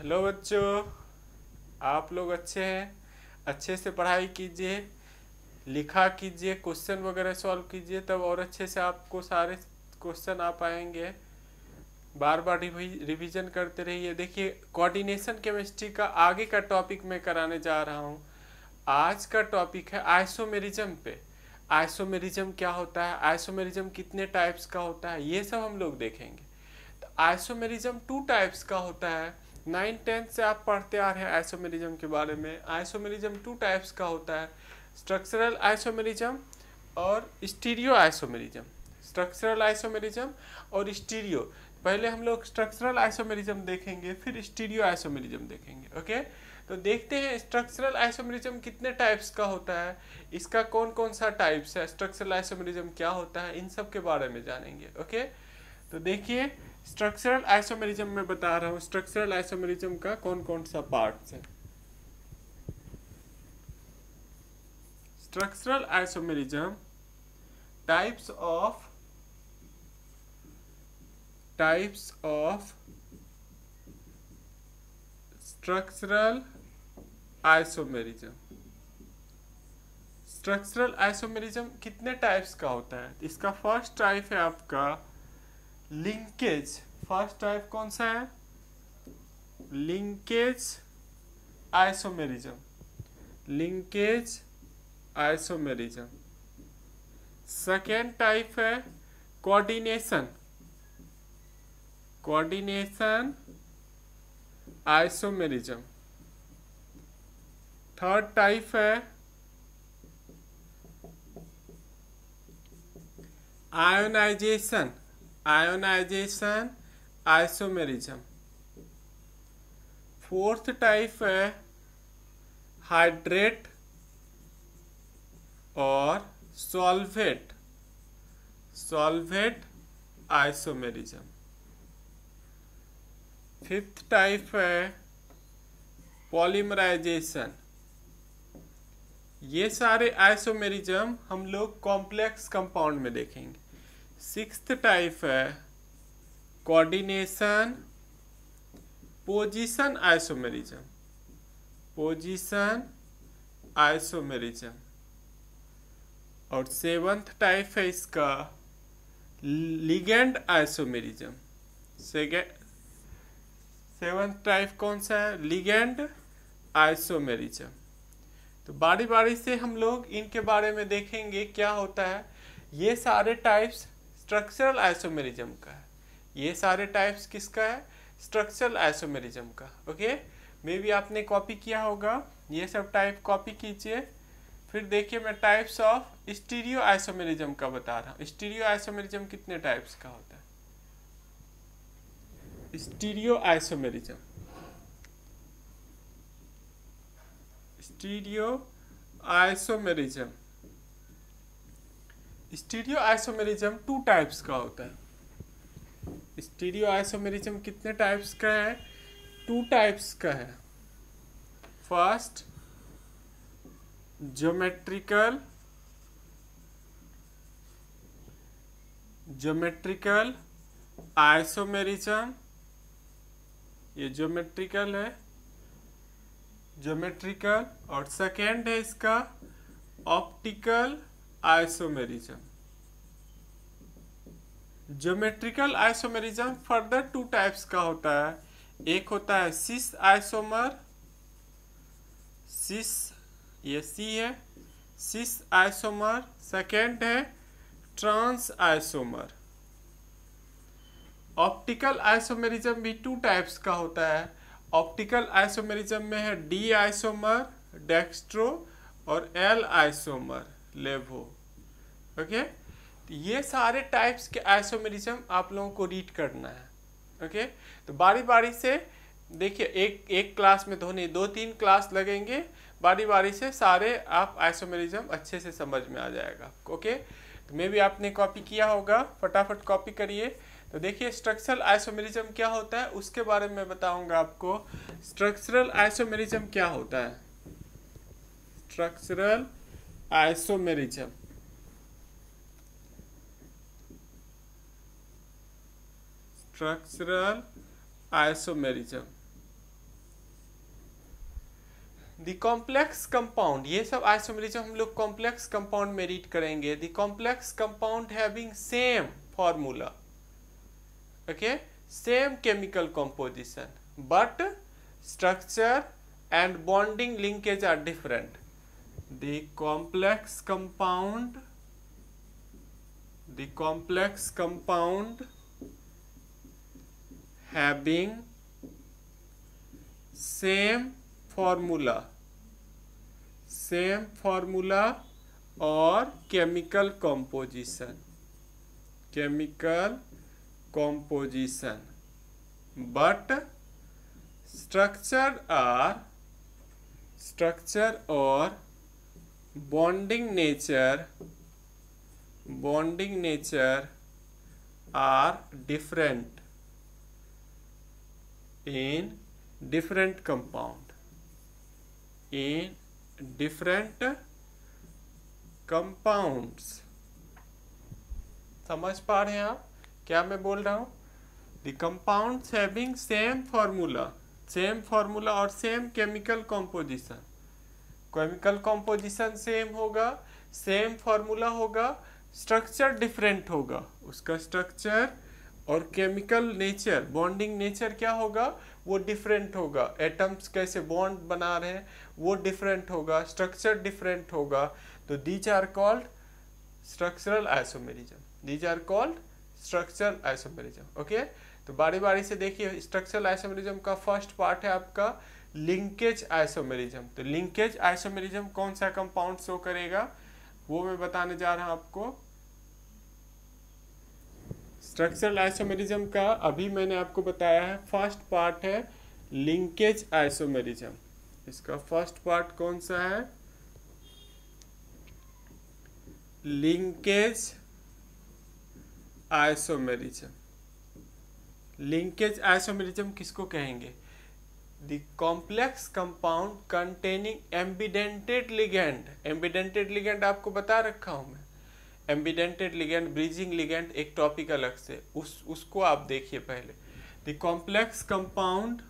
Hello बच्चों। आप लोग अच्छे हैं? अच्छे से पढ़ाई कीजिए, लिखा कीजिए, क्वेश्चन वगैरह सॉल्व कीजिए, तब और अच्छे से आपको सारे क्वेश्चन आ पाएंगे। बार बार रिवीजन करते रहिए। देखिए, कोऑर्डिनेशन केमिस्ट्री का आगे का टॉपिक मैं कराने जा रहा हूँ। आज का टॉपिक है आइसोमेरिज्म पे। आइसोमेरिज्म क्या होता है, आइसोमेरिज्म कितने टाइप्स का होता है, ये सब हम लोग देखेंगे। तो आइसोमेरिज्म टू टाइप्स का होता है। 9-10 से आप पढ़ते आ रहे हैं आइसोमेरिज्म के बारे में। आइसोमेरिज्म टू टाइप्स का होता है, स्ट्रक्चरल आइसोमेरिज्म और स्टीरियो आइसोमेरिज्म। स्ट्रक्चरल आइसोमेरिज्म और स्टीरियो। पहले हम लोग स्ट्रक्चरल आइसोमेरिज्म देखेंगे, फिर स्टीरियो आइसोमेरिज्म देखेंगे। ओके, तो देखते हैं स्ट्रक्चरल आइसोमेरिज्म कितने टाइप्स का होता है, इसका कौन कौन सा टाइप्स है, स्ट्रक्चरल आइसोमेरिज्म क्या होता है, इन सब के बारे में जानेंगे। ओके, तो देखिए, स्ट्रक्चरल आइसोमेरिज्म में बता रहा हूँ स्ट्रक्चरल आइसोमेरिज्म का कौन कौन सा पार्ट्स है। Structural isomerism types of structural isomerism. Structural isomerism कितने टाइप्स का होता है? इसका फर्स्ट टाइप है आपका लिंकेज। फर्स्ट टाइप कौन सा है? Linkage isomerism. Linkage isomerism. Second type है coordination. Coordination isomerism. Third type है ionisation. Ionisation isomerism. Fourth type है हाइड्रेट और solvate. Solvate isomerism. Fifth type है पॉलीमराइजेशन। ये सारे आइसोमेरिज्म हम लोग कॉम्प्लेक्स कंपाउंड में देखेंगे। सिक्स्थ टाइप है coordination position isomerism. Position isomerism. और सेवंथ टाइप है इसका लिगेंड आइसोमेरिज्म। सेवंथ टाइप कौन सा है? Ligand isomerism. तो बारी बारी से हम लोग इनके बारे में देखेंगे क्या होता है। ये सारे टाइप्स स्ट्रक्चरल आइसोमेरिज्म का है। ये सारे टाइप्स किसका है? स्ट्रक्चरल आइसोमेरिज्म का। ओके, मे भी आपने कॉपी किया होगा, ये सब टाइप कॉपी कीजिए। फिर देखिए, मैं टाइप्स ऑफ स्टीरियो आइसोमेरिज्म का बता रहा हूँ। स्टीरियो आइसोमेरिज्म कितने टाइप्स का होता है? Stereo isomerism. Stereo isomerism. Stereo isomerism two types का होता है। स्टीरियो आइसोमेरिज्म कितने टाइप्स का है? टू टाइप्स का है। First geometrical isomerism. ये ज्योमेट्रिकल है, ज्योमेट्रिकल। और सेकेंड है इसका optical isomerism. Geometrical isomerism further two types का होता है। एक होता है सिस आइसोमर। सिस, ये सी है, सिस आइसोमर। सेकेंड है ट्रांस आइसोमर। ऑप्टिकल आइसोमेरिज्म भी टू टाइप्स का होता है। ऑप्टिकल आइसोमेरिज्म में है डी आइसोमर डेक्स्ट्रो और एल आइसोमर लेवो। ओके, तो ये सारे टाइप्स के आइसोमेरिज्म आप लोगों को रीड करना है। ओके, तो बारी बारी से देखिए, एक क्लास में तो नहीं, 2-3 क्लास लगेंगे। बारी बारी से सारे आप आइसोमेरिज्म अच्छे से समझ में आ जाएगा। ओके, तो मे भी आपने कॉपी किया होगा, फटाफट कॉपी करिए। तो देखिए, स्ट्रक्चरल आइसोमेरिज्म क्या होता है उसके बारे में बताऊंगा आपको। स्ट्रक्चरल आइसोमेरिज्म क्या होता है? Structural isomerism. Structural isomerism the complex compound, ये सब आइसोमेरिज्म हम लोग कॉम्प्लेक्स कंपाउंड में रीड करेंगे। The complex compound having same formula, okay, same chemical composition, but structure and bonding linkage are different. The complex compound having same formula or chemical composition, but structure or bonding nature are different in different compounds। समझ पा रहे हैं आप क्या मैं बोल रहा हूँ? The compounds having same formula और same chemical composition सेम होगा, सेम फॉर्मूला होगा, स्ट्रक्चर डिफरेंट होगा, उसका स्ट्रक्चर और केमिकल नेचर, बॉन्डिंग नेचर क्या होगा, वो डिफरेंट होगा। एटम्स कैसे बॉन्ड बना रहे हैं वो डिफरेंट होगा, स्ट्रक्चर डिफरेंट होगा। तो these are called structural isomerism, okay. तो बारी बारी से देखिए, स्ट्रक्चरल आइसोमेरिज्म का फर्स्ट पार्ट है आपका लिंकेज आइसोमेरिज्म। तो लिंकेज आइसोमेरिज्म कौन सा कंपाउंड शो करेगा वो मैं बताने जा रहा हूं आपको। स्ट्रक्चरल आइसोमेरिज्म का अभी मैंने आपको बताया है, फर्स्ट पार्ट है लिंकेज आइसोमेरिज्म। इसका फर्स्ट पार्ट कौन सा है? Linkage isomerism. लिंकेज आइसोमेरिज्म किसको कहेंगे? The complex compound containing ambidentate ligand. Ambidentate ligand आपको बता रखा हूं मैं, एम्बिडेंटेड लिगेंड, ब्रीजिंग लिगेंड एक टॉपिक अलग से, उसको आप देखिए पहले। The complex compound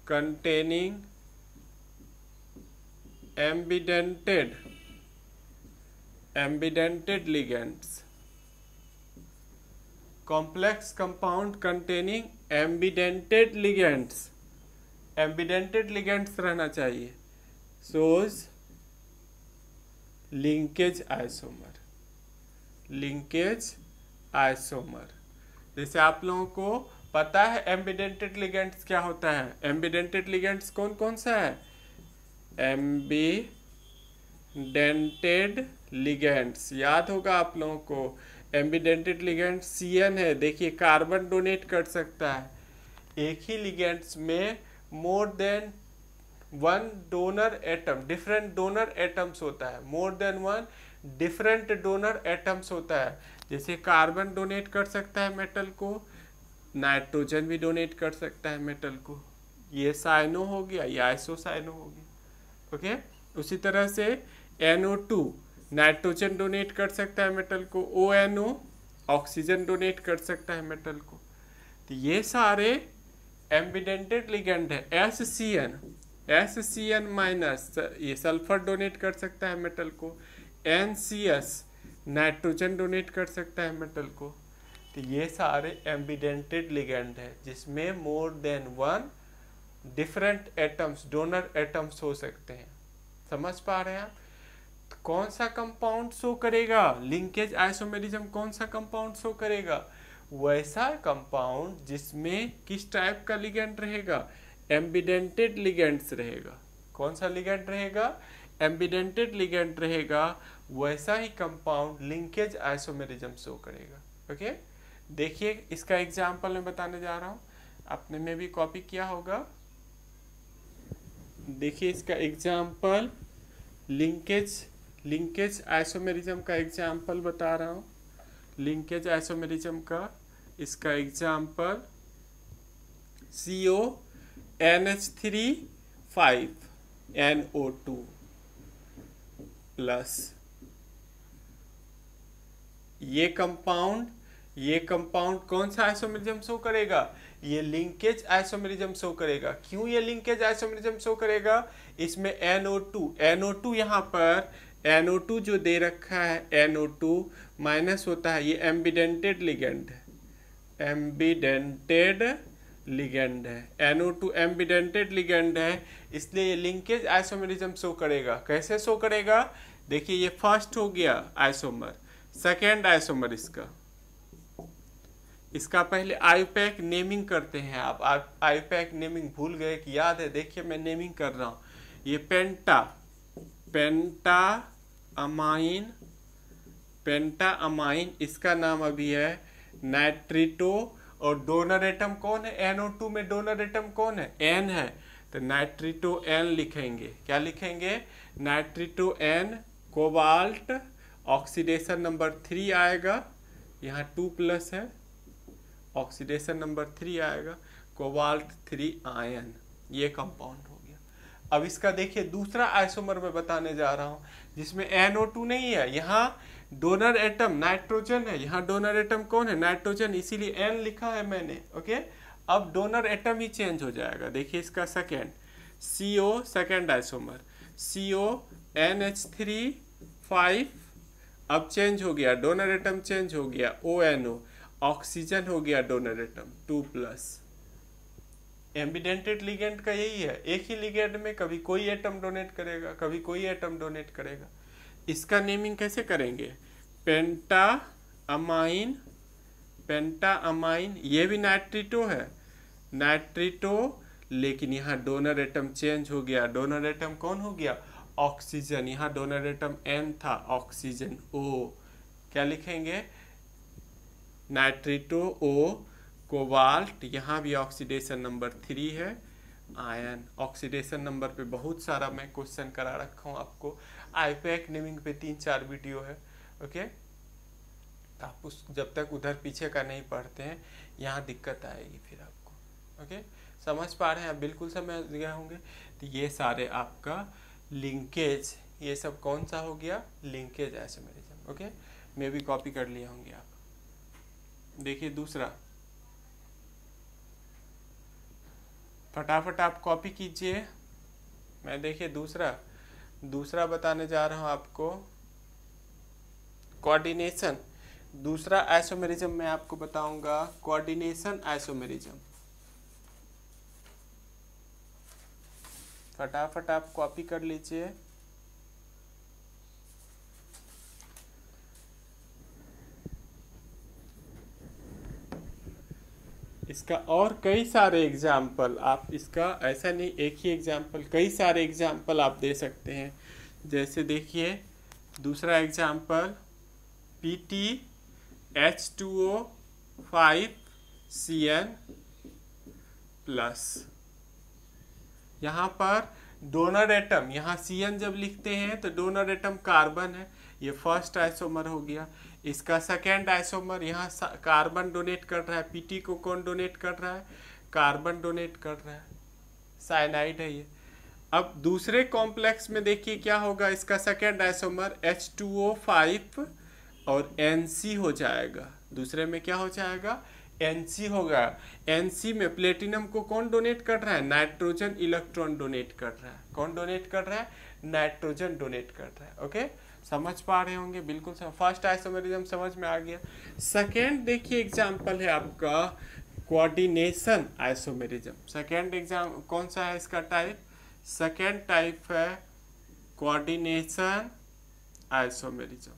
containing ambidented ligands, complex compound containing ambidented ligands रहना चाहिए, shows linkage isomer। जैसे आप लोगों को पता है एम्बिडेंटेड लिगेंड्स क्या होता है? एम्बिडेंटेड लिगेंड्स कौन कौन सा है? एम्बिडेंटेड लिगेंड्स याद होगा आप लोगों को। एम्बिडेंटेड लिगेंड्स CN है, देखिए कार्बन डोनेट कर सकता है। एक ही लिगेंड्स में more than one donor atom, different donor atoms होता है, more than one different donor atoms होता है। जैसे कार्बन डोनेट कर सकता है मेटल को, नाइट्रोजन भी डोनेट कर सकता है मेटल को, ये साइनो हो गया, ये आइसोसाइनो हो गया, ओके। उसी तरह से NO2 नाइट्रोजन डोनेट कर सकता है मेटल को, ONO ऑक्सीजन डोनेट कर सकता है मेटल को। तो ये सारे एम्बिडेंटेड लिगेंड है। SCN माइनस ये सल्फर डोनेट कर सकता है मेटल को, NCS नाइट्रोजन डोनेट कर सकता है मेटल को। तो ये सारे एम्बिडेंटेड लिगेंड है जिसमें more than one different atoms, donor atoms हो सकते हैं। समझ पा रहे हैं आप? तो कौन सा कंपाउंड शो करेगा लिंकेज आइसोमेरिज्म? कौन सा कंपाउंड शो करेगा? वैसा कंपाउंड जिसमें किस टाइप का लिगेंड रहेगा? एम्बिडेंटेड लिगेंड्स रहेगा। कौन सा लिगेंड रहेगा? एम्बिडेंटेड लिगेंड रहेगा। वैसा ही कंपाउंड लिंकेज आइसोमेरिज्म शो करेगा, ओके। देखिए इसका एग्जाम्पल मैं बताने जा रहा हूँ, आपने में भी कॉपी किया होगा। देखिए इसका एग्जाम्पल, लिंकेज आइसोमेरिज्म का एग्जाम्पल बता रहा हूँ। लिंकेज आइसोमेरिज्म का इसका एग्जाम्पल CONH3 5NO2 प्लस ये कंपाउंड कौन सा आइसोमेरिज्म शो करेगा? ये लिंकेज आइसोमेरिज्म शो करेगा। क्यों ये लिंकेज आइसोमेरिज्म शो करेगा? इसमें NO2 यहाँ पर NO2 जो दे रखा है, NO2 माइनस होता है, ये एम्बिडेंटेड लिगेंड है, एम्बिडेंटेड लिगेंड है, NO2 एम्बिडेंटेड लिगेंड है, इसलिए ये लिंकेज आइसोमेरिज्म शो करेगा। कैसे शो करेगा? देखिए ये फर्स्ट हो गया आइसोमर, सेकेंड आइसोमर इसका पहले आईयूपैक नेमिंग करते हैं। आप आईयूपैक नेमिंग भूल गए कि याद है? देखिए मैं नेमिंग कर रहा हूँ। ये पेंटा अमाइन इसका नाम अभी है नाइट्रिटो, और डोनर एटम कौन है? NO2 में डोनर एटम कौन है? N है, तो नाइट्रिटो N लिखेंगे। क्या लिखेंगे? नाइट्रिटो N, कोबाल्ट, ऑक्सीडेशन नंबर 3 आएगा, यहाँ 2+ है, ऑक्सीडेशन नंबर 3 आएगा, कोबाल्ट 3 आयन, ये कंपाउंड हो गया। अब इसका देखिए दूसरा आइसोमर मैं बताने जा रहा हूँ, जिसमें NO2 नहीं है, यहाँ डोनर एटम नाइट्रोजन है, यहाँ डोनर एटम कौन है? नाइट्रोजन, इसीलिए N लिखा है मैंने। ओके, अब डोनर एटम ही चेंज हो जाएगा। देखिए इसका second CO, second isomer CO NH3 5, अब चेंज हो गया, डोनर एटम चेंज हो गया, ONO, ऑक्सीजन हो गया डोनर एटम 2+। एम्बिडेंटेड लिगेंड का यही है, एक ही लिगेंड में कभी कोई एटम डोनेट करेगा, कभी कोई एटम डोनेट करेगा। इसका नेमिंग कैसे करेंगे? पेंटा अमाइन, ये भी नाइट्रिटो है, नाइट्रिटो, लेकिन यहाँ डोनर एटम चेंज हो गया, डोनर एटम कौन हो गया? ऑक्सीजन, यहाँ डोनर एटम N था, ऑक्सीजन O, क्या लिखेंगे? नाइट्रिटो O, कोबाल्ट, यहाँ भी ऑक्सीडेशन नंबर 3 है, आयन। ऑक्सीडेशन नंबर पे बहुत सारा मैं क्वेश्चन करा रखा हूँ आपको, आईयूपैक नेमिंग पे 3-4 वीडियो है। ओके, आप उस जब तक उधर पीछे का नहीं पढ़ते हैं, यहाँ दिक्कत आएगी फिर आपको। ओके, समझ पा रहे हैं आप? बिल्कुल समझ गए होंगे। तो ये सारे आपका लिंकेज, ये सब कौन सा हो गया? Linkage isomerism. ओके, मैं भी कॉपी कर लिए होंगे आप। देखिए दूसरा, फटाफट आप कॉपी कीजिए। मैं देखिए दूसरा बताने जा रहा हूँ आपको, कोऑर्डिनेशन। दूसरा आइसोमेरिज्म मैं आपको बताऊंगा, कोऑर्डिनेशन आइसोमेरिज्म। फटाफट आप कॉपी कर लीजिए। इसका और कई सारे एग्जाम्पल आप, इसका ऐसा नहीं एक ही एग्जाम्पल, कई सारे एग्जाम्पल आप दे सकते हैं। जैसे देखिए दूसरा एग्जाम्पल, PtH2O5Cn+। यहाँ पर डोनर एटम, यहाँ Cn जब लिखते हैं तो डोनर एटम कार्बन है, ये फर्स्ट आइसोमर हो गया। इसका सेकेंड आइसोमर, यहाँ कार्बन डोनेट कर रहा है, Pt को कौन डोनेट कर रहा है? कार्बन डोनेट कर रहा है, साइनाइड है ये। अब दूसरे कॉम्प्लेक्स में देखिए क्या होगा, इसका सेकेंड आइसोमर H2O5 और Nc हो जाएगा। दूसरे में क्या हो जाएगा? Nc होगा। Nc में प्लेटिनम को कौन डोनेट कर रहा है? नाइट्रोजन इलेक्ट्रॉन डोनेट कर रहा है। कौन डोनेट कर रहा है? नाइट्रोजन डोनेट कर रहा है। ओके, समझ पा रहे होंगे? बिल्कुल फर्स्ट आइसोमेरिज्म समझ में आ गया। सेकेंड देखिए एग्जाम्पल है आपका कोऑर्डिनेशन आइसोमेरिज्म। सेकेंड एग्जाम कौन सा है इसका टाइप? सेकेंड टाइप है कोऑर्डिनेशन आइसोमेरिज्म।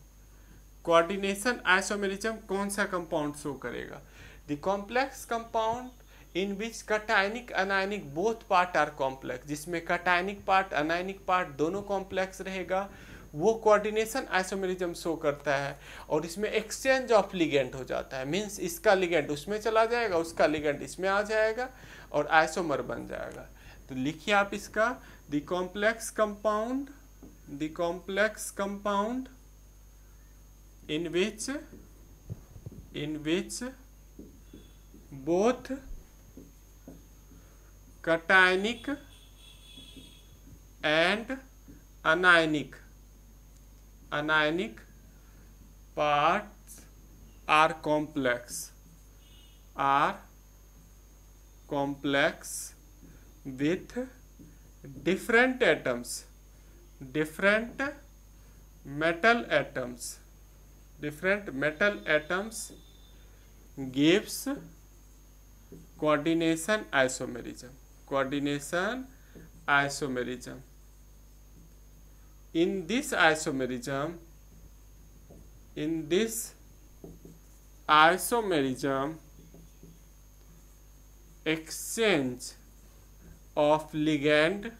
कोऑर्डिनेशन आइसोमेरिज्म कौन सा कंपाउंड शो करेगा? The complex compound in which cationic anionic both part are complex, जिसमें कटायनिक पार्ट अनायनिक पार्ट दोनों कॉम्प्लेक्स रहेगा, वो कोऑर्डिनेशन आइसोमेरिज्म शो करता है। और इसमें एक्सचेंज ऑफ लिगेंड हो जाता है, मीन्स इसका लिगेंड उसमें चला जाएगा, उसका लिगेंड इसमें आ जाएगा और आइसोमर बन जाएगा। तो लिखिए आप इसका, the complex compound in which both cationic and anionic parts are complex with different atoms, different metal atoms gives coordination isomerism. In this isomerism, exchange of ligand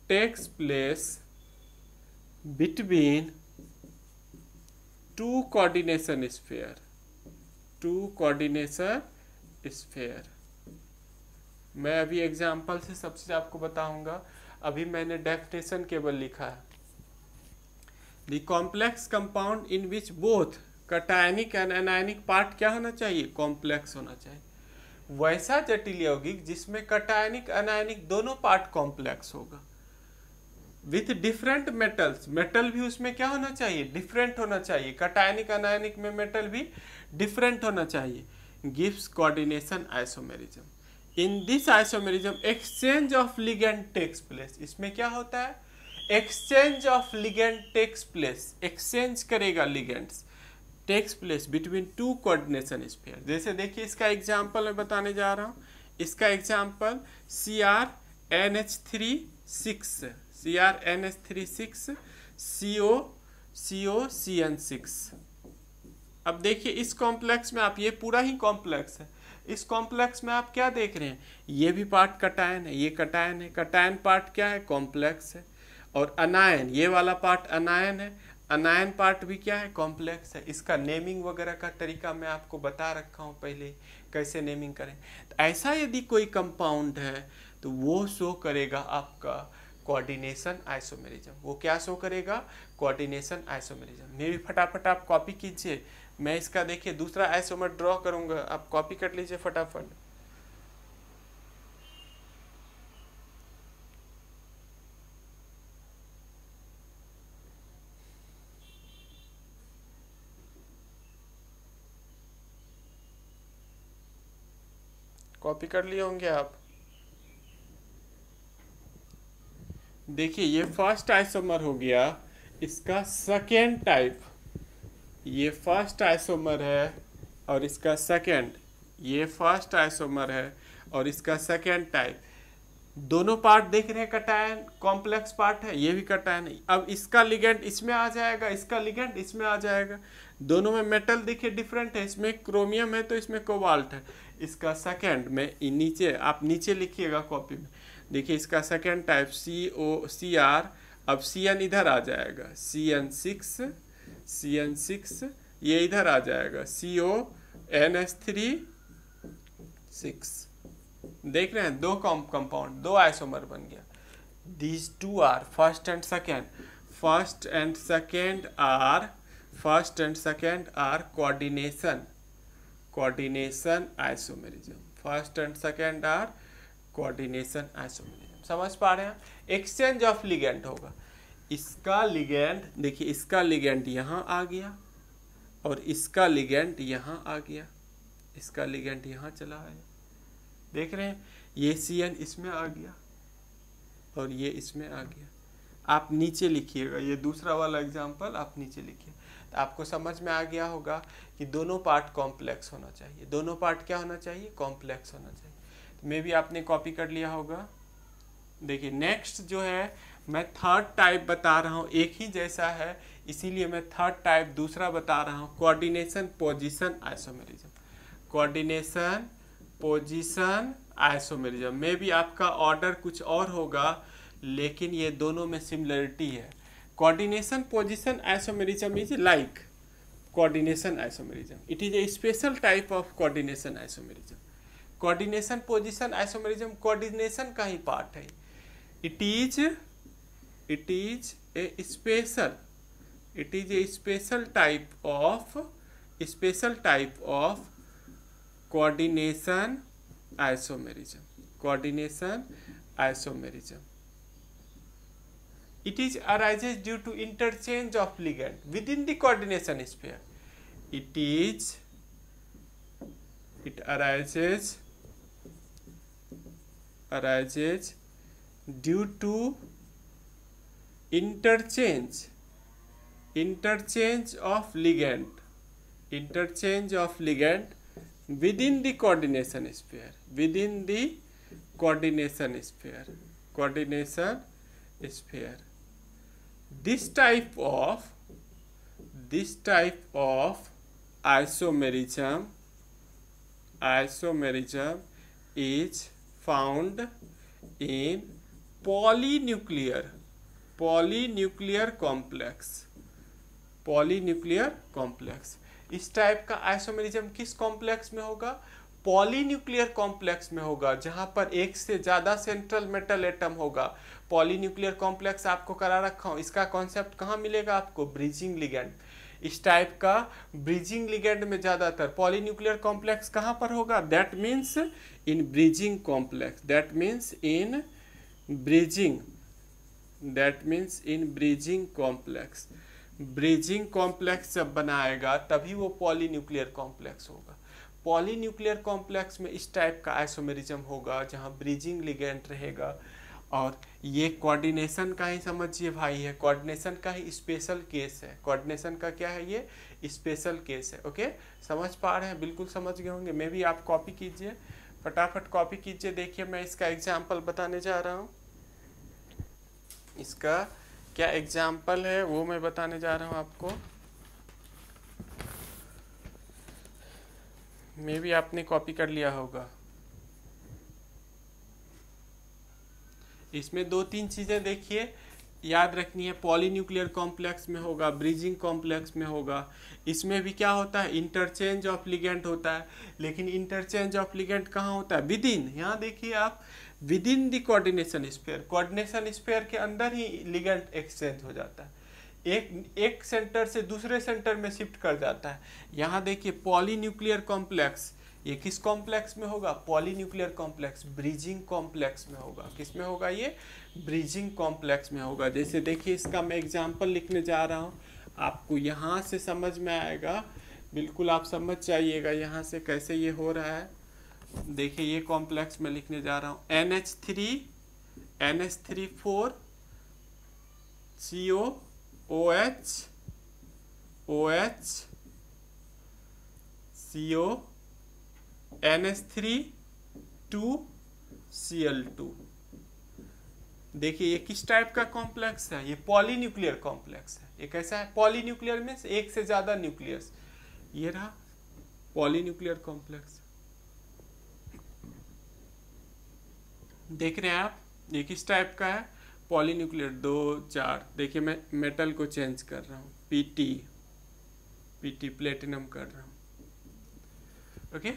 takes place between two coordination sphere. मैं अभी example से सब चीज आपको बताऊंगा। अभी मैंने definition केवल लिखा है। The complex compound in which both cationic and anionic part क्या होना चाहिए? कॉम्प्लेक्स होना चाहिए। वैसा जटिल यौगिक जिसमें कटायनिक अनायनिक दोनों पार्ट कॉम्प्लेक्स होगा विथ डिफरेंट मेटल्स। मेटल भी उसमें क्या होना चाहिए? डिफरेंट होना चाहिए। कटायनिक अनायनिक में मेटल भी डिफरेंट होना चाहिए। Gives coordination isomerism. In this isomerism exchange of ligand takes place. इसमें क्या होता है? Exchange of ligand takes place. Exchange करेगा ligands, takes place between two coordination sphere. जैसे देखिए इसका एग्जांपल मैं बताने जा रहा हूँ। इसका एग्जांपल CrNH3 COCN6। अब देखिए इस कॉम्प्लेक्स में आप, ये पूरा ही कॉम्प्लेक्स है। इस कॉम्प्लेक्स में आप क्या देख रहे हैं? ये भी पार्ट कटायन है, ये कटायन है। कटायन पार्ट क्या है? कॉम्प्लेक्स है। और अनायन, ये वाला पार्ट अनायन है। अनायन पार्ट भी क्या है? कॉम्प्लेक्स है। इसका नेमिंग वगैरह का तरीका मैं आपको बता रखा हूँ पहले, कैसे नेमिंग करें। तो ऐसा यदि कोई कंपाउंड है तो वो शो करेगा आपका कोऑर्डिनेशन आइसोमेरिज्म। वो क्या शो करेगा? Coordination isomerism. मे भी फटाफट आप कॉपी कीजिए। मैं इसका देखिए दूसरा आइसोमर ड्रॉ करूंगा, आप कॉपी कर लीजिए फटाफट। कॉपी कर लिए होंगे आप। देखिए ये फर्स्ट आइसोमर हो गया, इसका सेकेंड टाइप। ये फर्स्ट आइसोमर है और इसका सेकेंड, ये फर्स्ट आइसोमर है और इसका सेकेंड टाइप। दोनों पार्ट देख रहे हैं कटायन, कॉम्प्लेक्स पार्ट है, ये भी कटायन है। अब इसका लिगेंड इसमें आ जाएगा, इसका लिगेंड इसमें आ जाएगा। दोनों में मेटल देखिए डिफरेंट है, इसमें क्रोमियम है तो इसमें कोबाल्ट है। इसका सेकेंड में नीचे, आप नीचे लिखिएगा कॉपी में। देखिए इसका सेकेंड टाइप COCr। अब CN इधर आ जाएगा, CN6, ये इधर आ जाएगा CONH3 देख रहे हैं। दो कंपाउंड, दो आइसोमर बन गया। These two are first and second are coordination isomerism. First and second are coordination isomerism. समझ पा रहे हैं? एक्सचेंज ऑफ लिगेंड होगा। इसका लिगेंड देखिए, इसका लिगेंड यहाँ आ गया और इसका लिगेंड यहाँ आ गया। इसका लिगेंड यहाँ चला है, देख रहे हैं। ये CN इसमें आ गया और ये इसमें आ गया। आप नीचे लिखिएगा, ये दूसरा वाला एग्जांपल आप नीचे लिखिए। तो आपको समझ में आ गया होगा कि दोनों पार्ट कॉम्प्लेक्स होना चाहिए। दोनों पार्ट क्या होना चाहिए? कॉम्प्लेक्स होना चाहिए। तो मे भी आपने कॉपी कर लिया होगा। देखिए नेक्स्ट जो है, मैं थर्ड टाइप बता रहा हूँ, एक ही जैसा है इसीलिए मैं थर्ड टाइप दूसरा बता रहा हूँ। Coordination position isomerism. Coordination position isomerism में भी आपका ऑर्डर कुछ और होगा, लेकिन ये दोनों में सिमिलरिटी है। Coordination position isomerism is like coordination isomerism. It is a special type of coordination isomerism. Coordination position isomerism coordination का ही पार्ट है। It is a special type of coordination isomerism. It is arises due to interchange of ligand within the coordination sphere. It arises due to interchange of ligand within the coordination sphere. This type of isomerism is found in polynuclear complex. इस type का isomerism किस complex में होगा? Polynuclear complex में होगा, जहां पर एक से ज्यादा सेंट्रल मेटल एटम होगा। पॉलीन्यूक्लियर कॉम्प्लेक्स आपको करा रखा हूं। इसका कॉन्सेप्ट कहाँ मिलेगा आपको? Bridging ligand. इस टाइप का ब्रिजिंग लिगैंड में ज्यादातर पॉलीन्यूक्लियर कॉम्प्लेक्स कहाँ पर होगा? That means in bridging complex. Bridging complex जब बनाएगा तभी वो पॉलीन्यूक्लियर कॉम्प्लेक्स होगा। पॉलीन्यूक्लियर कॉम्प्लेक्स में इस टाइप का आइसोमेरिज्म होगा जहां ब्रिजिंग लिगैंड रहेगा। और ये कोऑर्डिनेशन का ही समझिए भाई है, कोऑर्डिनेशन का ही स्पेशल केस है। कोऑर्डिनेशन का क्या है? ये स्पेशल केस है। ओके, समझ पा रहे हैं? बिल्कुल समझ गए होंगे। मे भी आप कॉपी कीजिए, फटाफट कॉपी कीजिए। देखिए मैं इसका एग्जाम्पल बताने जा रहा हूँ। इसका क्या एग्जाम्पल है वो मैं बताने जा रहा हूँ आपको। मे भी आपने कॉपी कर लिया होगा। इसमें 2-3 चीजें देखिए याद रखनी है। पॉलीन्यूक्लियर कॉम्प्लेक्स में होगा, ब्रिजिंग कॉम्प्लेक्स में होगा। इसमें भी क्या होता है? इंटरचेंज ऑफ लिगेंड होता है। लेकिन इंटरचेंज ऑफ लिगेंड कहाँ होता है? विदिन। यहाँ देखिए आप, within the coordination sphere. Coordination sphere के अंदर ही लिगेंड एक्सचेंज हो जाता है, एक सेंटर से दूसरे सेंटर में शिफ्ट कर जाता है। यहाँ देखिए पॉलीन्यूक्लियर कॉम्प्लेक्स, ये किस कॉम्प्लेक्स में होगा? पॉलीन्यूक्लियर कॉम्प्लेक्स, ब्रिजिंग कॉम्प्लेक्स में होगा। किस में होगा? ये ब्रिजिंग कॉम्प्लेक्स में होगा। जैसे देखिए इसका मैं एग्जांपल लिखने जा रहा हूँ, आपको यहाँ से समझ में आएगा। बिल्कुल आप समझ जाइएगा यहाँ से कैसे ये हो रहा है। देखिए ये कॉम्प्लेक्स में लिखने जा रहा हूँ। NH3 CO OH CO NH3 2Cl2। देखिए ये किस टाइप का कॉम्प्लेक्स है? ये पॉलीन्यूक्लियर कॉम्प्लेक्स है। ये कैसा है? पॉलीन्यूक्लियर मीन्स एक से ज्यादा न्यूक्लियस। ये रहा पॉलीन्यूक्लियर कॉम्प्लेक्स। देख रहे हैं आप? ये किस टाइप का है? पॉलीन्यूक्लियर 2 4। देखिए मैं मेटल को चेंज कर रहा हूँ, पीटी प्लेटिनम कर रहा हूँ। ओके,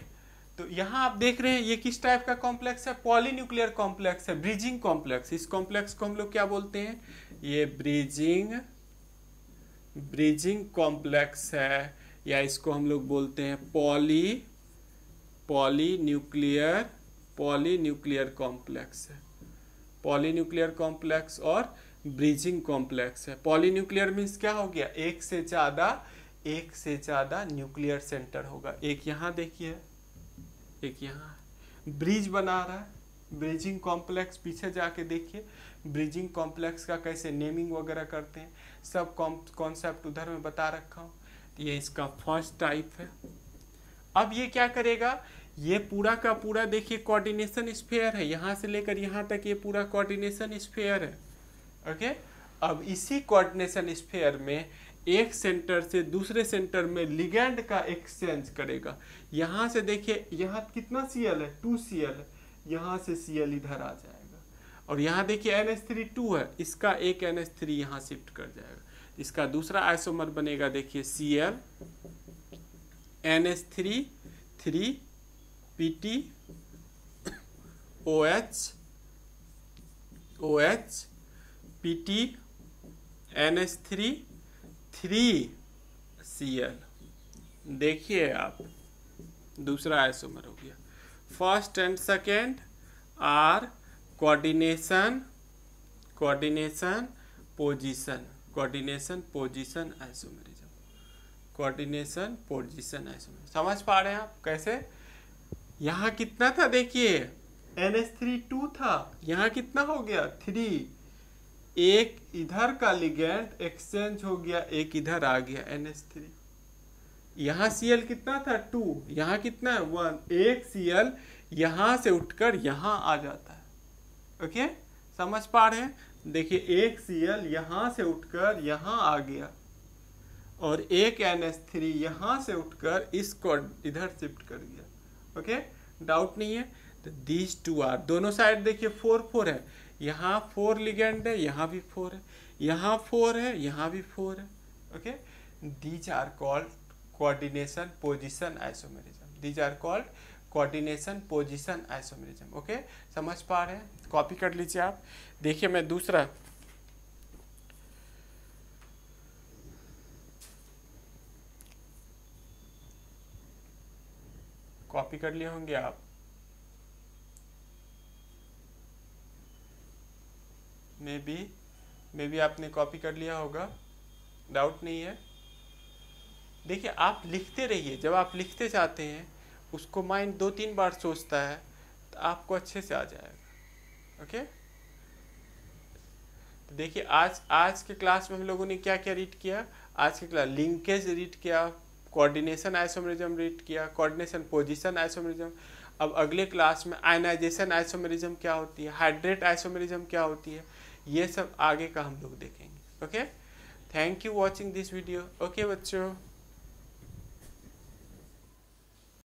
तो यहाँ आप देख रहे हैं ये किस टाइप का कॉम्प्लेक्स है? पॉलीन्यूक्लियर कॉम्प्लेक्स है, ब्रिजिंग कॉम्प्लेक्स। इस कॉम्प्लेक्स को हम लोग क्या बोलते हैं? ये ब्रिजिंग कॉम्प्लेक्स है, या इसको हम लोग बोलते हैं पॉलीन्यूक्लियर कॉम्प्लेक्स है। पॉलीन्यूक्लियर कॉम्प्लेक्स और ब्रिजिंग कॉम्प्लेक्स है। पॉलीन्यूक्लियर मीन्स क्या हो गया? एक से ज्यादा न्यूक्लियर सेंटर होगा। एक यहाँ देखिए, एक यहाँ ब्रिज बना रहा है, ब्रिजिंग कॉम्प्लेक्स। पीछे जाके देखिए ब्रिजिंग कॉम्प्लेक्स का कैसे नेमिंग वगैरह करते हैं, सब कॉन्सेप्ट उधर में बता रखा हूँ। ये इसका फर्स्ट टाइप है। अब ये क्या करेगा? ये पूरा का पूरा देखिए कोऑर्डिनेशन स्फीयर है, यहाँ से लेकर यहाँ तक ये पूरा कोऑर्डिनेशन स्फीयर है। ओके, अब इसी कोऑर्डिनेशन स्फीयर में एक सेंटर से दूसरे सेंटर में लिगैंड का एक्सचेंज करेगा। यहाँ से देखिए, यहाँ कितना Cl है? 2Cl है। यहाँ से Cl इधर आ जाएगा, और यहाँ देखिए NH3 2 है, इसका एक NH3 यहाँ शिफ्ट कर जाएगा। इसका दूसरा आइसोमर बनेगा, देखिए Cl NH3 3 PT OH PT NH3 3Cl। देखिए आप, दूसरा आइसोमर हो गया। First and second are coordination position, coordination position isomerism, coordination position isomerism. समझ पा रहे हैं आप कैसे? यहाँ कितना था देखिए, NH3 2 था, यहाँ कितना हो गया 3, एक इधर का लिगेंड एक्सचेंज हो गया, एक इधर आ गया NH3। यहाँ Cl कितना था 2, यहाँ कितना है 1, एक Cl यहाँ से उठकर यहाँ आ जाता है। ओके, समझ पा रहे हैं? देखिए एक Cl यहाँ से उठकर यहाँ आ गया और एक NH3 यहाँ से उठकर इसको इधर शिफ्ट कर गया। ओके, डाउट नहीं है? तो दीज टू आर, दोनों साइड देखिए 4 4 है, यहाँ 4 लिगेंड है, यहाँ भी 4 है, यहाँ 4 है, यहाँ भी 4 है। Okay, these are called coordination position isomerism, these are called coordination position isomerism. Okay, समझ पा रहे हैं? कॉपी कर लीजिए आप। देखिए मैं दूसरा कॉपी कर लिए होंगे आप, मे बी आपने कॉपी कर लिया होगा, डाउट नहीं है। देखिए आप लिखते रहिए, जब आप लिखते जाते हैं उसको माइंड 2-3 बार सोचता है तो आपको अच्छे से आ जाएगा। ओके, तो देखिए आज के क्लास में हम लोगों ने क्या क्या रीड किया? आज के क्लास लिंकेज रीड किया, कोऑर्डिनेशन आइसोमेरिज्म रीड किया, कोऑर्डिनेशन पोजीशन आइसोमेरिज्म। अब अगले क्लास में आयनाइजेशन आइसोमेरिज्म क्या होती है, हाइड्रेट आइसोमेरिज्म क्या होती है, ये सब आगे का हम लोग देखेंगे। Okay, thank you watching this video. Okay बच्चों।